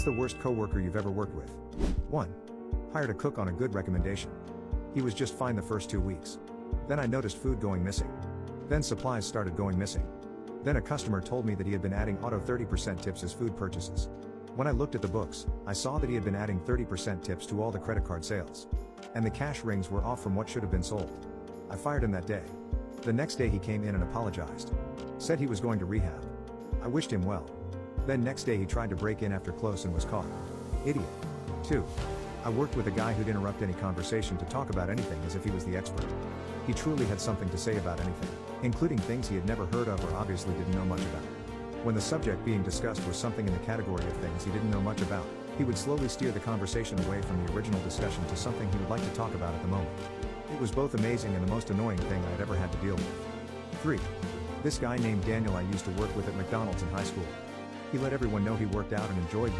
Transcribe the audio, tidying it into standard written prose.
What's the worst coworker you've ever worked with? 1. Hired a cook on a good recommendation. He was just fine the first 2 weeks. Then I noticed food going missing. Then supplies started going missing. Then a customer told me that he had been adding auto 30% tips as food purchases. When I looked at the books, I saw that he had been adding 30% tips to all the credit card sales. And the cash rings were off from what should have been sold. I fired him that day. The next day he came in and apologized. Said he was going to rehab. I wished him well. Then next day he tried to break in after close and was caught. Idiot. 2. I worked with a guy who'd interrupt any conversation to talk about anything as if he was the expert. He truly had something to say about anything, including things he had never heard of or obviously didn't know much about. When the subject being discussed was something in the category of things he didn't know much about, he would slowly steer the conversation away from the original discussion to something he would like to talk about at the moment. It was both amazing and the most annoying thing I had ever had to deal with. 3. This guy named Daniel I used to work with at McDonald's in high school. He let everyone know he worked out and enjoyed being